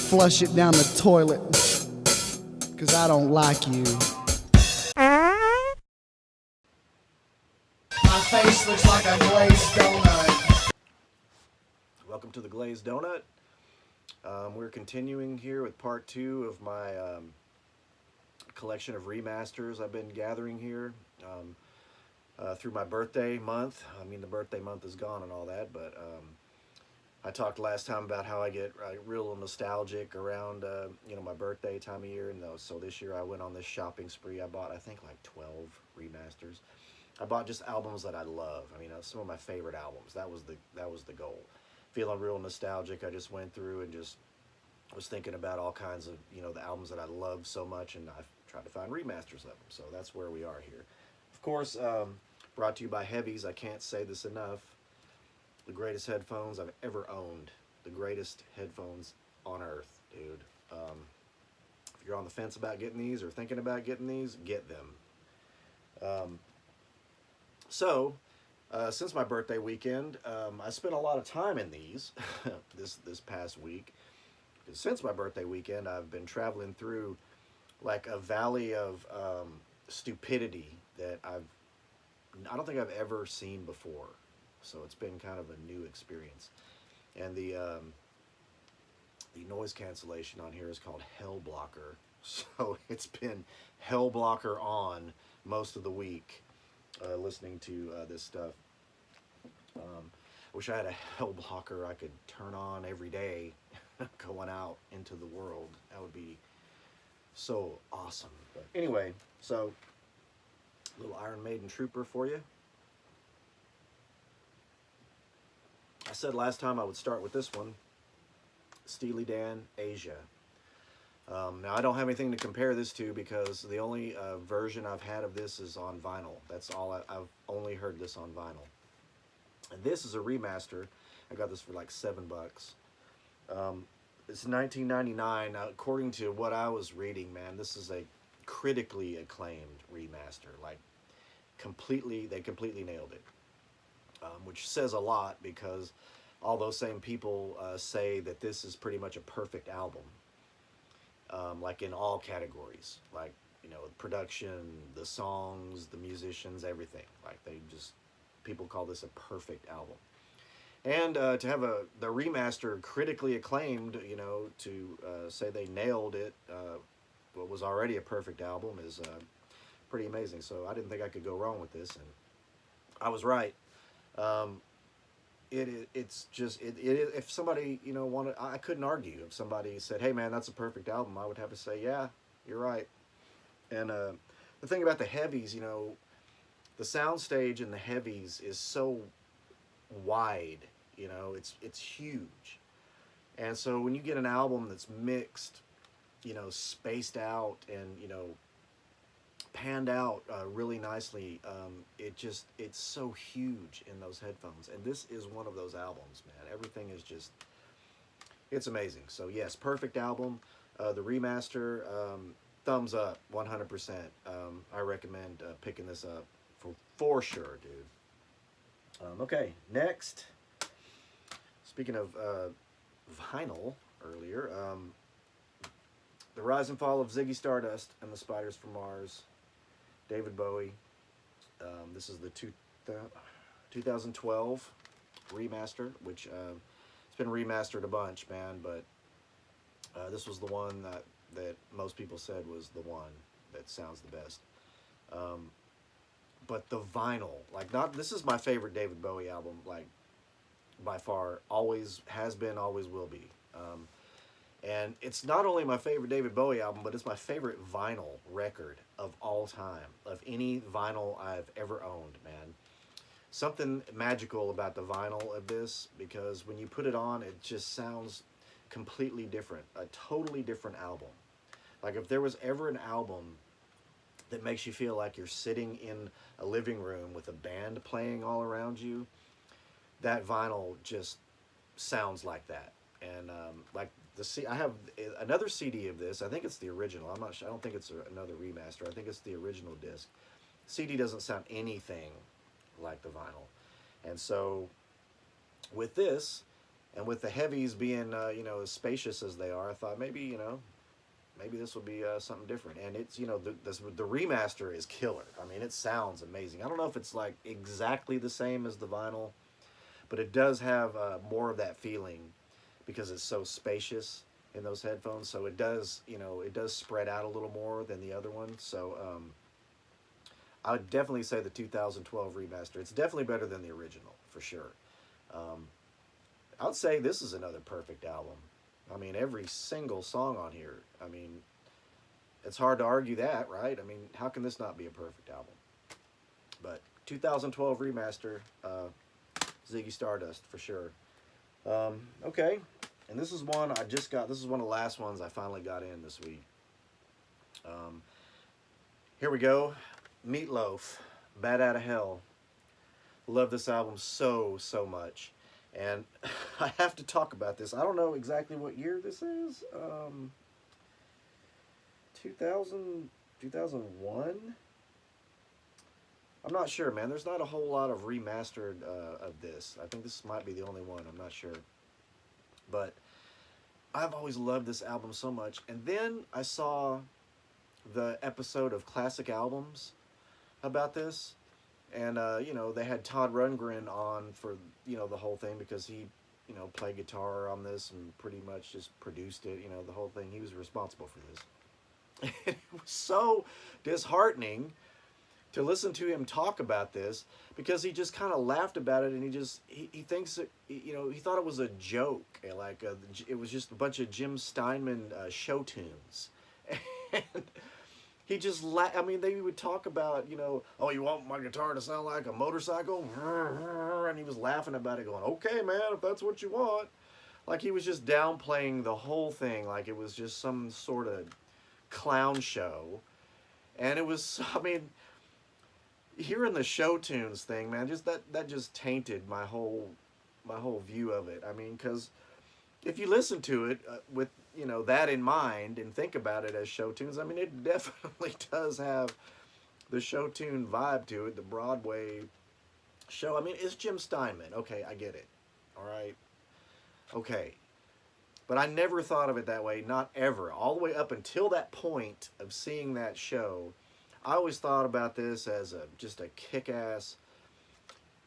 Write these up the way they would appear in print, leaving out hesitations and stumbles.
Flush it down the toilet, 'cause I don't like you. My face looks like a glazed donut. Welcome to the Glazed Donut. We're continuing here with part 2 of my collection of remasters I've been gathering here through my birthday month. I mean, the birthday month is gone and all that, but I talked last time about how I get real nostalgic around my birthday time of year, and so this year I went on this shopping spree. I bought, I think, like 12 remasters. I bought just albums that I love. I mean, some of my favorite albums. That was the goal. Feeling real nostalgic, I just went through and just was thinking about all kinds of the albums that I love so much, and I've tried to find remasters of them. So that's where we are here. Of course, brought to you by Heavies. I can't say this enough. The greatest headphones I've ever owned. The greatest headphones on earth, dude. If you're on the fence about getting these or thinking about getting these, get them. Since my birthday weekend, I spent a lot of time in these this past week. Since my birthday weekend, I've been traveling through like a valley of stupidity that I don't think I've ever seen before. So it's been kind of a new experience. And the noise cancellation on here is called Hell Blocker. So it's been Hell Blocker on most of the week, listening to this stuff. Wish I had a Hell Blocker I could turn on every day going out into the world. That would be so awesome. But anyway, so little Iron Maiden Trooper for you. I said last time I would start with this one, Steely Dan, Asia. Now, I don't have anything to compare this to because the only version I've had of this is on vinyl. That's all. I've only heard this on vinyl. And this is a remaster. I got this for like $7. It's 1999. Now, according to what I was reading, man, this is a critically acclaimed remaster. Like, they completely nailed it. Which says a lot because all those same people say that this is pretty much a perfect album, like in all categories, like production, the songs, the musicians, everything. Like people call this a perfect album, and to have the remaster critically acclaimed, to say they nailed it, what was already a perfect album is pretty amazing. So I didn't think I could go wrong with this, and I was right. It's just if somebody wanted, I couldn't argue. If somebody said, hey man, that's a perfect album, I would have to say, yeah, you're right. And the thing about the Heavies, the soundstage in the Heavies is so wide, it's huge. And so when you get an album that's mixed, spaced out and panned out really nicely, it's so huge in those headphones, and this is one of those albums, man. Everything is just, it's amazing. So yes, perfect album. The remaster, thumbs up, 100%. I recommend picking this up for sure, dude. Okay, next, speaking of vinyl earlier, The Rise and Fall of Ziggy Stardust and the Spiders from Mars, David Bowie. This is the 2012 remaster, which it's been remastered a bunch, man, but this was the one that most people said was the one that sounds the best. But the vinyl, this is my favorite David Bowie album, like by far, always has been, always will be. And it's not only my favorite David Bowie album, but it's my favorite vinyl record of all time, of any vinyl I've ever owned, man. Something magical about the vinyl of this, because when you put it on, it just sounds completely different, a totally different album. Like if there was ever an album that makes you feel like you're sitting in a living room with a band playing all around you, that vinyl just sounds like that. And I have another CD of this. I think it's the original. I'm not sure. I don't think it's another remaster. I think it's the original disc. CD doesn't sound anything like the vinyl. And so with this, and with the heavies being you know, as spacious as they are, I thought maybe, you know, maybe this will be something different. And it's, you know, the remaster is killer. I mean, it sounds amazing. I don't know if it's like exactly the same as the vinyl, but it does have more of that feeling because it's so spacious in those headphones. So it does, you know, it does spread out a little more than the other one. So I would definitely say the 2012 remaster. It's definitely better than the original, for sure. I would say this is another perfect album. I mean, every single song on here. I mean, it's hard to argue that, right? I mean, how can this not be a perfect album? But 2012 remaster, Ziggy Stardust for sure. Okay, and this is one I just got. This is one of the last ones I finally got in this week. Here we go. Meatloaf, Bad Outta Hell. Love this album so much. And I have to talk about this. I don't know exactly what year this is. 2001? I'm not sure, man. There's not a whole lot of remastered of this. I think this might be the only one. I'm not sure. But I've always loved this album so much. And then I saw the episode of Classic Albums about this. And, you know, they had Todd Rundgren on for, you know, the whole thing because he, you know, played guitar on this and pretty much just produced it, you know, the whole thing. He was responsible for this. It was so disheartening to listen to him talk about this because he just kind of laughed about it, and he thinks that, you know, he thought it was a joke, like it was just a bunch of Jim Steinman show tunes. And he just I mean, they would talk about, you know, oh, you want my guitar to sound like a motorcycle? And he was laughing about it, going, okay, man, if that's what you want. Like, he was just downplaying the whole thing like it was just some sort of clown show. And it was, I mean, hearing the show tunes thing, man, just that just tainted my whole view of it. I mean, because if you listen to it with, you know, that in mind and think about it as show tunes, I mean, it definitely does have the show tune vibe to it, the Broadway show. I mean, it's Jim Steinman. Okay, I get it. All right. Okay. But I never thought of it that way, not ever. All the way up until that point of seeing that show, I always thought about this as just a kick-ass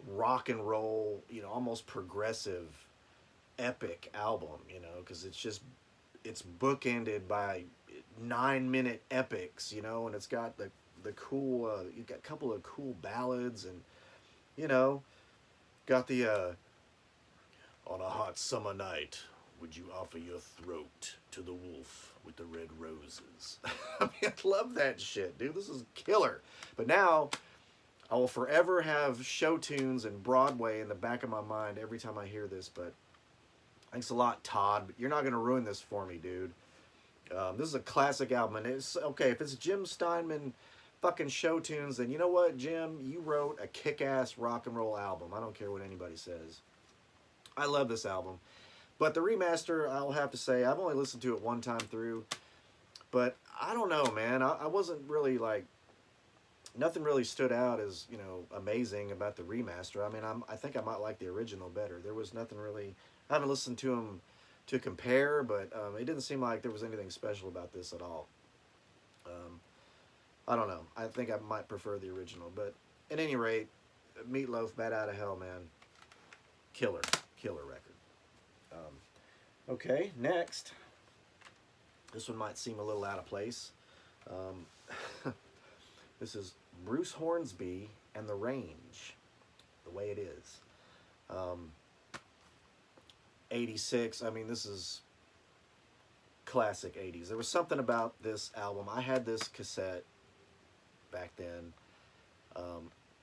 rock and roll, you know, almost progressive epic album, you know, because it's bookended by 9-minute epics, you know, and it's got the cool, you've got a couple of cool ballads, and, you know, got the, on a hot summer night, would you offer your throat to the wolf with the red roses? I mean, I love that shit, dude. This is killer. But now, I will forever have show tunes and Broadway in the back of my mind every time I hear this, but thanks a lot, Todd, but you're not going to ruin this for me, dude. This is a classic album, and it's, okay, if it's Jim Steinman fucking show tunes, then you know what, Jim? You wrote a kick-ass rock and roll album. I don't care what anybody says. I love this album. But the remaster, I'll have to say, I've only listened to it one time through, but I don't know, man. I wasn't really, like, nothing really stood out as, you know, amazing about the remaster. I mean, I think I might like the original better. There was nothing really, I haven't listened to them to compare, but it didn't seem like there was anything special about this at all. I don't know. I think I might prefer the original, but at any rate, Meatloaf, Bad Outta Hell, man. Killer record. Okay, next. This one might seem a little out of place. This is Bruce Hornsby and the Range, The Way It Is. 86, I mean, this is classic 80s. There was something about this album. I had this cassette back then,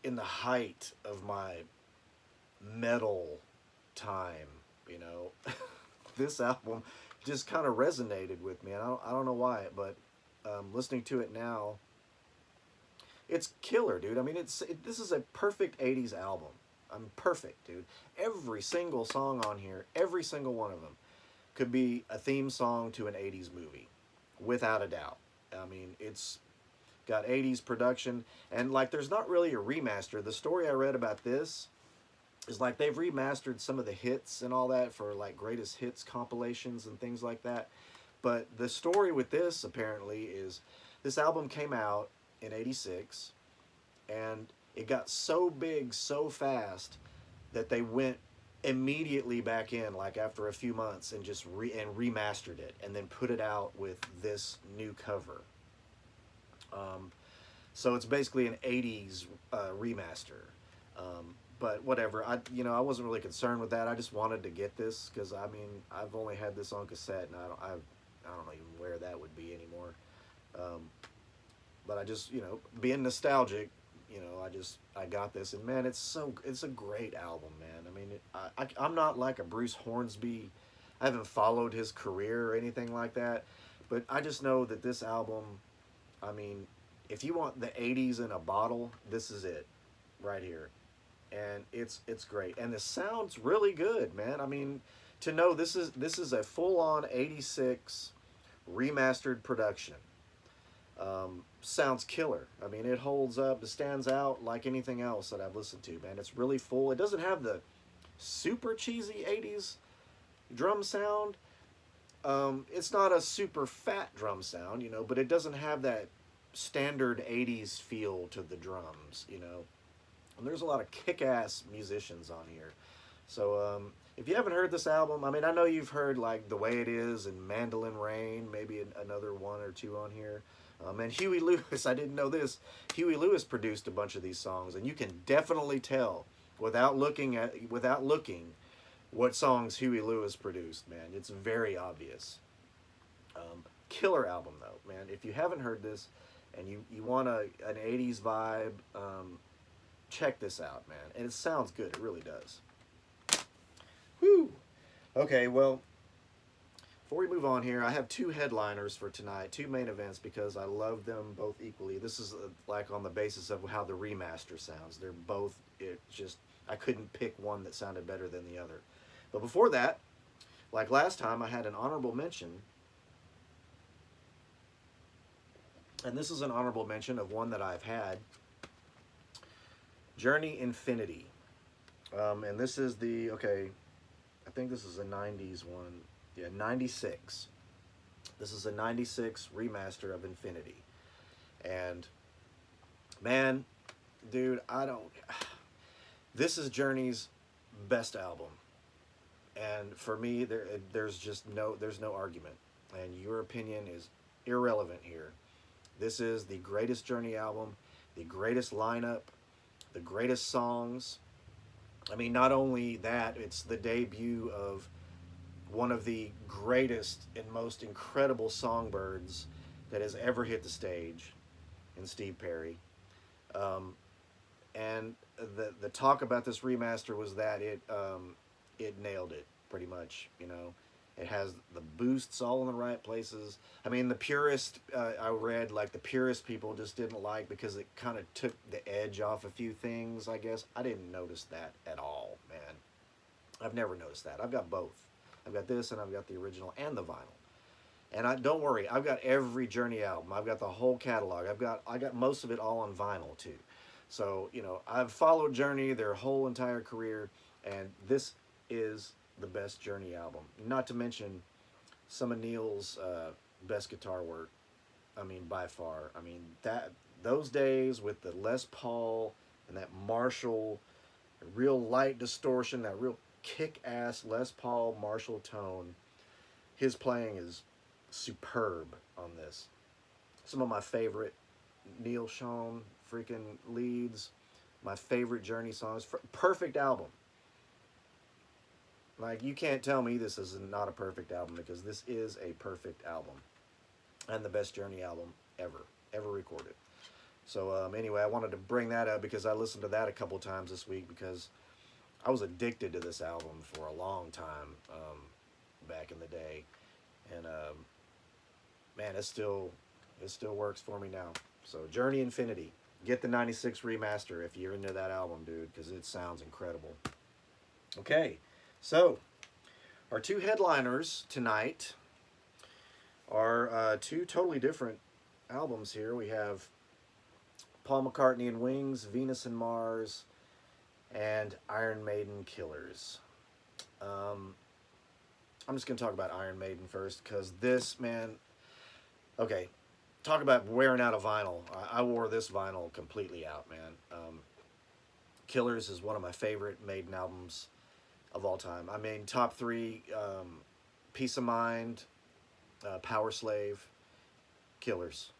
in the height of my metal time, you know. This album just kind of resonated with me. I don't know why, but listening to it now, it's killer, dude. I mean, this is a perfect 80s album. Perfect, dude. Every single song on here, every single one of them, could be a theme song to an 80s movie, without a doubt. I mean, it's got 80s production, and like, there's not really a remaster. The story I read about this is like they've remastered some of the hits and all that for like greatest hits compilations and things like that. But the story with this apparently is this album came out in '86 and it got so big so fast that they went immediately back in like after a few months and just remastered it and then put it out with this new cover. So it's basically an '80s remaster. But whatever, I wasn't really concerned with that. I just wanted to get this because I mean I've only had this on cassette and I don't even where that would be anymore. But I just being nostalgic, I got this and man, it's a great album, man. I mean I'm not like a Bruce Hornsby. I haven't followed his career or anything like that, but I just know that this album, I mean, if you want the '80s in a bottle, this is it right here. And it's great, and the sound's really good, man. I mean, to know this is a full-on '86 remastered production. Sounds killer. I mean, it holds up. It stands out like anything else that I've listened to, man. It's really full. It doesn't have the super cheesy '80s drum sound. It's not a super fat drum sound, but it doesn't have that standard '80s feel to the drums. And there's a lot of kick-ass musicians on here. So if you haven't heard this album, I mean, I know you've heard like The Way It Is and Mandolin Rain, maybe another one or two on here. And Huey Lewis, I didn't know this. Huey Lewis produced a bunch of these songs, and you can definitely tell without looking what songs Huey Lewis produced, man. It's very obvious. Killer album though, man. If you haven't heard this and you want an '80s vibe, check this out, man. And it sounds good. It really does. Whew. Okay, well, before we move on here, I have two headliners for tonight, two main events, because I love them both equally. This is like on the basis of how the remaster sounds. They're both, I couldn't pick one that sounded better than the other. But before that, like last time, I had an honorable mention. And this is an honorable mention of one that I've had. Journey Infinity. And this is I think this is a 90s one. Yeah, 96. This is a 96 remaster of Infinity. And man, dude, this is Journey's best album. And for me, there's no argument. And your opinion is irrelevant here. This is the greatest Journey album, the greatest lineup, the greatest songs. I mean, not only that, it's the debut of one of the greatest and most incredible songbirds that has ever hit the stage in Steve Perry. And the talk about this remaster was that it nailed it pretty much. It has the boosts all in the right places. I mean, the purist, I read, like the purist people just didn't like because it kind of took the edge off a few things, I guess. I didn't notice that at all, man. I've never noticed that. I've got both. I've got this and I've got the original and the vinyl. And don't worry, I've got every Journey album. I've got the whole catalog. I got most of it all on vinyl too. So, I've followed Journey their whole entire career, and this is the best Journey album. Not to mention some of Neil's best guitar work. I mean, by far. I mean, those days with the Les Paul and that Marshall, real light distortion, that real kick-ass Les Paul Marshall tone, his playing is superb on this. Some of my favorite Neil Schon freaking leads, my favorite Journey songs. Perfect album. Like, you can't tell me this is not a perfect album, because this is a perfect album. And the best Journey album ever recorded. So anyway, I wanted to bring that up because I listened to that a couple times this week, because I was addicted to this album for a long time back in the day. And man, it still works for me now. So Journey Infinity. Get the 96 remaster if you're into that album, dude, because it sounds incredible. Okay. So, our two headliners tonight are two totally different albums here. We have Paul McCartney and Wings, Venus and Mars, and Iron Maiden Killers. Um, I'm just gonna talk about Iron Maiden first because this man. Okay, talk about wearing out a vinyl. I wore this vinyl completely out, man. Killers is one of my favorite Maiden albums of all time. I mean, top three: Peace of Mind, Power Slave, Killers,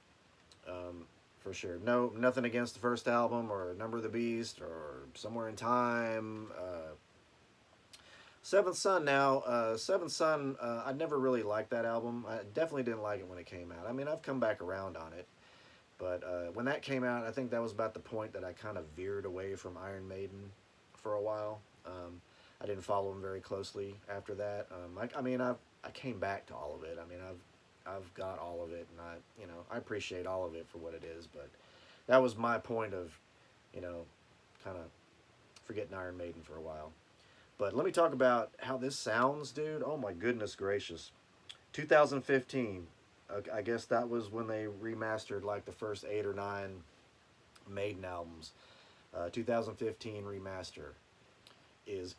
for sure. No, nothing against the first album or Number of the Beast or Somewhere in Time. Seventh Son now. Seventh Son, I never really liked that album. I definitely didn't like it when it came out. I mean, I've come back around on it. But when that came out, I think that was about the point that I kind of veered away from Iron Maiden for a while. I didn't follow them very closely after that. I came back to all of it. I mean, I've got all of it, and I appreciate all of it for what it is. But that was my point of, kind of forgetting Iron Maiden for a while. But let me talk about how this sounds, dude. Oh my goodness gracious. 2015. I guess that was when they remastered like the first 8 or 9 Maiden albums. 2015 remaster is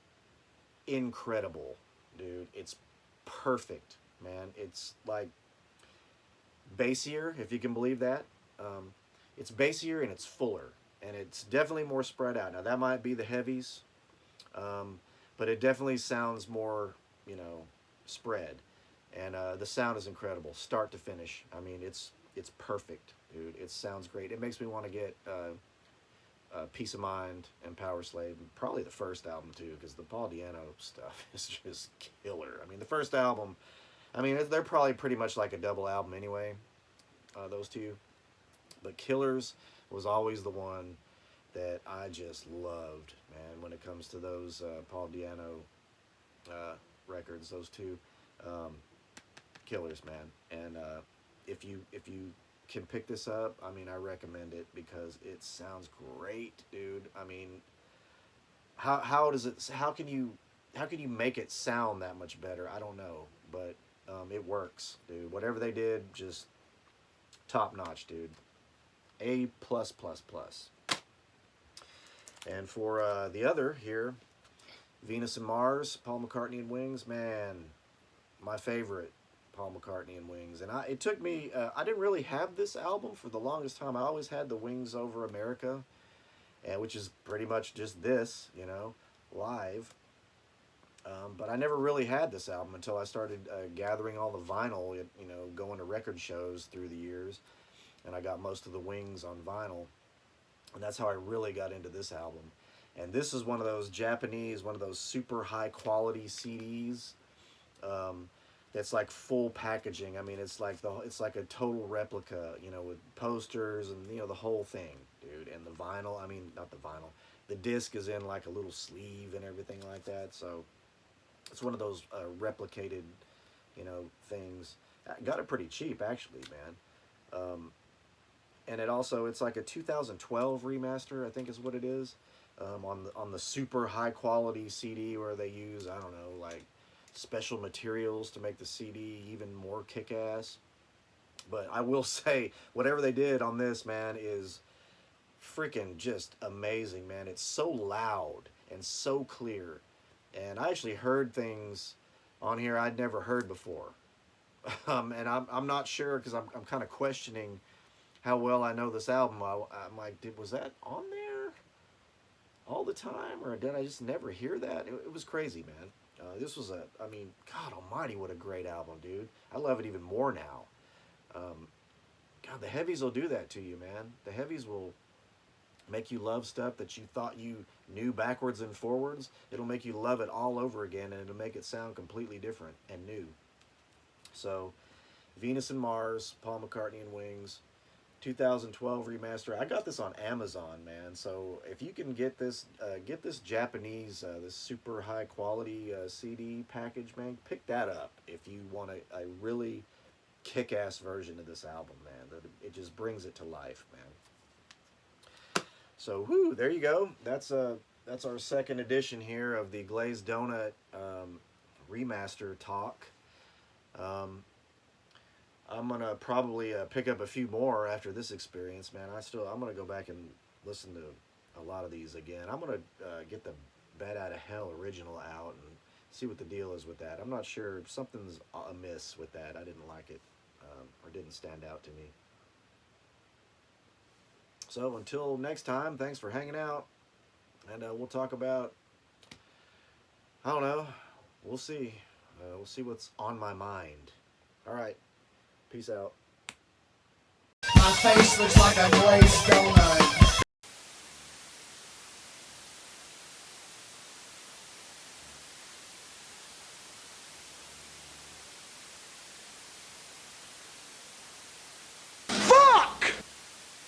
incredible, dude. It's perfect, man. It's like bassier, if you can believe that. It's bassier and it's fuller, and it's definitely more spread out. Now that might be the heavies, but it definitely sounds more, spread. And the sound is incredible, start to finish. I mean, it's perfect, dude. It sounds great. It makes me want to get Peace of Mind and Power Slave, probably the first album too, because the Paul Di'Anno stuff is just killer. I mean, the first album, they're probably pretty much like a double album anyway, those two. But Killers was always the one that I just loved, man, when it comes to those Paul Di'Anno records, those two. Killers, man. And if you can pick this up, I recommend it because it sounds great, dude. I mean, how can you make it sound that much better? I don't know, but it works, dude. Whatever they did, just top notch, dude. A plus plus plus. And for the other here, Venus and Mars, Paul McCartney and Wings, man, my favorite. Paul McCartney and Wings. And it took me, I didn't really have this album for the longest time. I always had the Wings Over America, which is pretty much just this, live. But I never really had this album until I started gathering all the vinyl, going to record shows through the years. And I got most of the Wings on vinyl. And that's how I really got into this album. And this is one of those super high quality CDs. It's like full packaging. It's like a total replica, with posters and the whole thing, dude. And the vinyl, not the vinyl, the disc is in like a little sleeve and everything like that. So it's one of those replicated, things. I got it pretty cheap actually, man. And it's like a 2012 remaster, I think is what it is, on the super high quality CD where they use, I don't know, like special materials to make the CD even more kick-ass. But I will say, whatever they did on this, man, is freaking just amazing, man. It's so loud and so clear. And I actually heard things on here I'd never heard before. And I'm not sure, because I'm kind of questioning how well I know this album. I'm like, was that on there all the time? Or did I just never hear that? It was crazy, man. This was God almighty, what a great album, dude. I love it even more now. God, the heavies will do that to you, man. The heavies will make you love stuff that you thought you knew backwards and forwards. It'll make you love it all over again, and it'll make it sound completely different and new. So, Venus and Mars, Paul McCartney and Wings, 2012 remaster. I got this on Amazon, man. So if you can get this Japanese, this super high quality CD package, man, pick that up if you want a really kick-ass version of this album, man. It just brings it to life, man. So, there you go. That's our second edition here of the Glazed Donut remaster talk. I'm gonna probably pick up a few more after this experience, man. I'm gonna go back and listen to a lot of these again. I'm gonna get the Bat Out of Hell original out and see what the deal is with that. I'm not sure, something's amiss with that. I didn't like it, or didn't stand out to me. So until next time, thanks for hanging out, and we'll talk about, I don't know, we'll see. We'll see what's on my mind. All right, peace out. My face looks like a glazed donut.